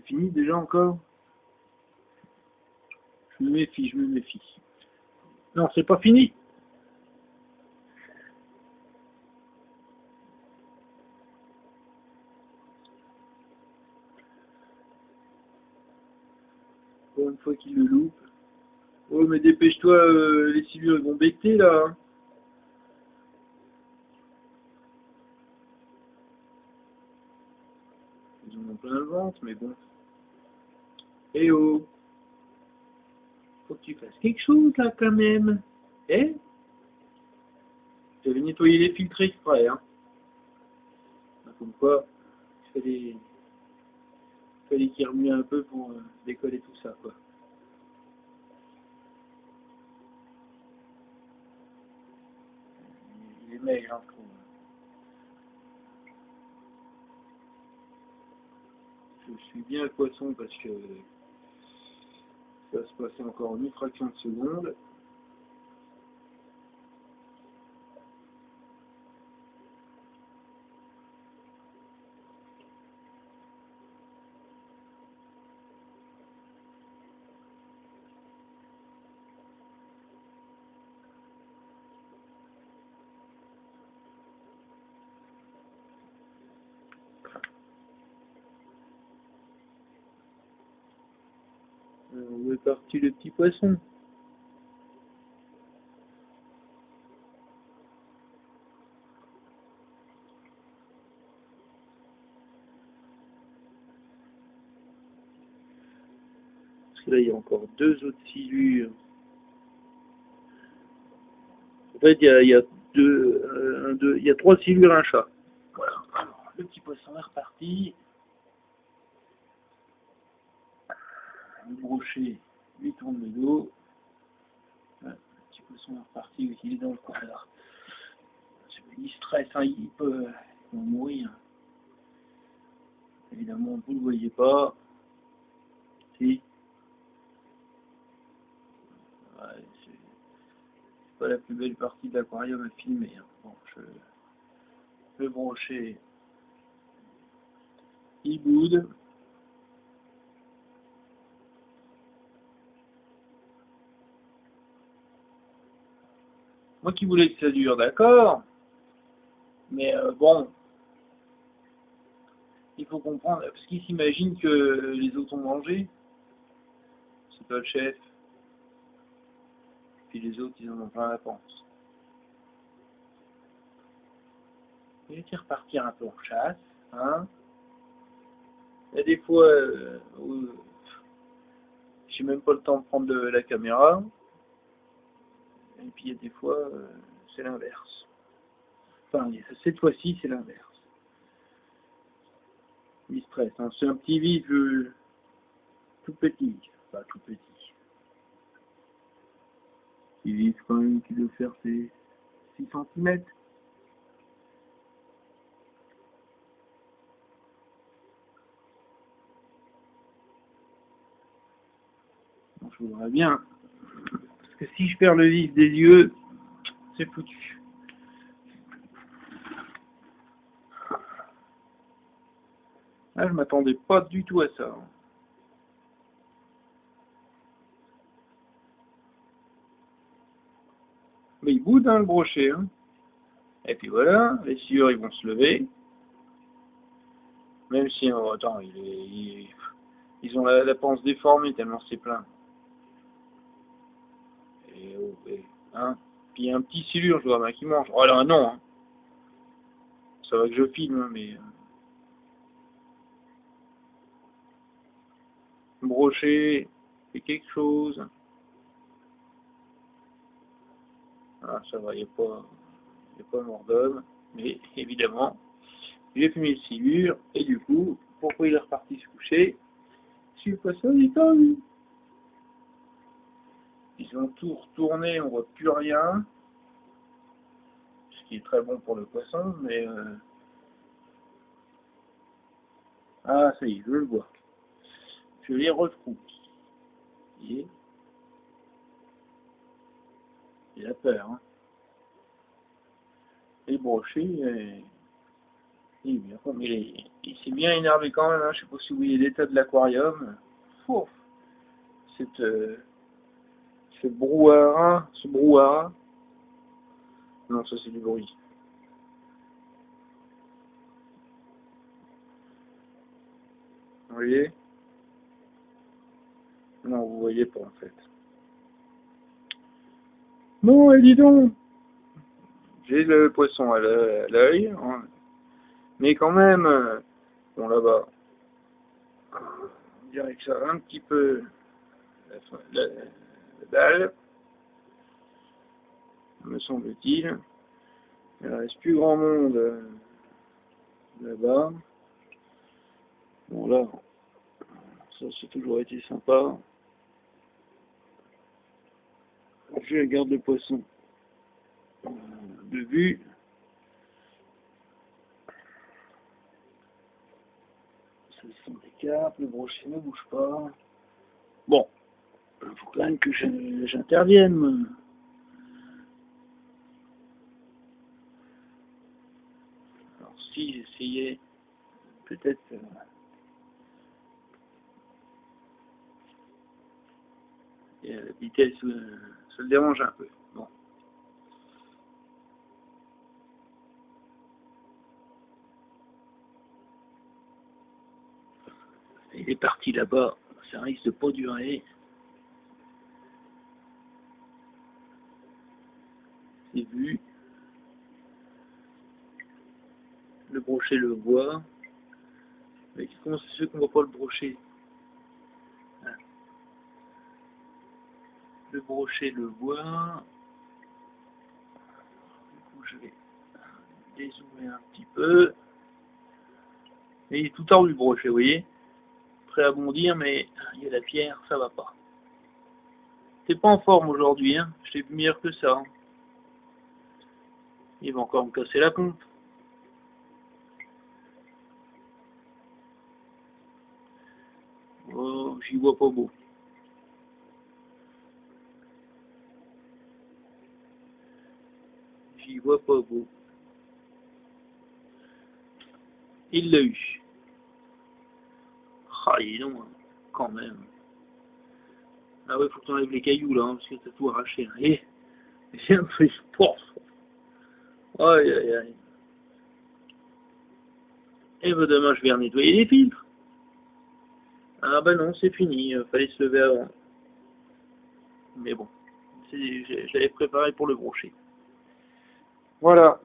fini déjà encore? Je me méfie, je me méfie. Non, c'est pas fini. Pour une fois qu'il le loupe. Oh, mais dépêche-toi, les silures ils vont becter là. Hein. Ils en ont plein le ventre, mais bon. Eh oh, faut que tu fasses quelque chose là quand même. Eh? J'avais nettoyé les filtres exprès, hein. Comme quoi, il fallait qu'il remue un peu pour décoller tout ça, quoi. Il est maigre, hein, je trouve. Je suis bien le poisson parce que ça va se passer encore en une fraction de seconde. Où est parti le petit poisson? Parce que là, il y a encore deux autres silures. En fait, il y a trois silures et un chat. Voilà. Alors, le petit poisson est reparti. Le brochet lui tourne le dos. Le petit poisson est reparti, il est dans le coin là. Il stresse, hein, ils vont mourir. Évidemment, vous ne le voyez pas. Si. Ouais, c'est pas la plus belle partie de l'aquarium à filmer. Hein. Bon, le brochet, il boude. Moi qui voulais que ça dure, d'accord. Mais bon, il faut comprendre, parce qu'ils s'imaginent que les autres ont mangé. C'est pas le chef. Puis les autres, ils en ont plein la panse. Il va repartir un peu en chasse. Hein. Il y a des fois où j'ai même pas le temps de prendre la caméra. Et puis il y a des fois, c'est l'inverse. Enfin, cette fois-ci, c'est l'inverse. Il stresse. Hein. C'est un petit vif tout petit. Enfin, tout petit. Il vif quand même qui doit faire ses 6 cm. Bon, je voudrais bien. Parce que si je perds le vif des yeux, c'est foutu. Là, je m'attendais pas du tout à ça. Mais il boude, hein, le brochet. Hein. Et puis voilà, les sciures, ils vont se lever. Même si, oh, attends, ils ont la panse déformée tellement c'est plein. Et, oh, hein. Puis il y a un petit silure, je vois, ben, qui mange. Oh là, non. Hein. Ça va que je filme, hein, mais... brochet, fait quelque chose. Ah, ça va, il n'y a pas mort d'homme. Mais évidemment, j'ai fumé le silure, et du coup, pourquoi il est reparti se coucher? Si le poisson il est tendu. Ils ont tout retourné, on voit plus rien. Ce qui est très bon pour le poisson, mais... Ah, ça y est, je le vois. Je les retrouve. Il a peur. Hein. Et le brochet, Il est bien con, mais il s'est bien énervé quand même, hein. Je sais pas si vous voyez l'état de l'aquarium. Ouf. Ce brouhaha. Non, ça c'est du bruit. Vous voyez? Non, vous voyez pas en fait. Bon, et dis donc, j'ai le poisson à l'œil, hein. Mais quand même, bon là-bas, on dirait que ça va un petit peu la dalle, me semble-t-il. Il ne reste plus grand monde là-bas. Bon là, ça c'est toujours été sympa. Je garde le poisson de vue. Ça sont des carpes, le brochet ne bouge pas. Bon, il faut quand même que j'intervienne. Alors si j'essayais peut-être la vitesse, ça le dérange un peu. Bon. Il est parti là-bas, ça risque de pas durer. C'est vu. Le brochet le voit. Mais comment ça se fait qu'on voit pas le brochet? Ah. Le brochet le voit. Du coup, je vais dézoomer un petit peu. Et il est tout tordu le brochet, vous voyez? Prêt à bondir, mais il y a la pierre, ça va pas. T'es pas en forme aujourd'hui, hein? Je t'ai vu meilleur que ça. Hein. Il va encore me casser la pompe. Oh, j'y vois pas beau. J'y vois pas beau. Il l'a eu. Ah, il est long, hein. Quand même. Ah ouais, faut que t'enlèves les cailloux là, hein, parce que t'as tout arraché. Hein. Et j'ai un peu sport. Aïe aïe aïe. Et ben demain je vais nettoyer les filtres. Ah bah non, c'est fini, fallait se lever avant. Mais bon, j'avais préparé pour le brochet. Voilà.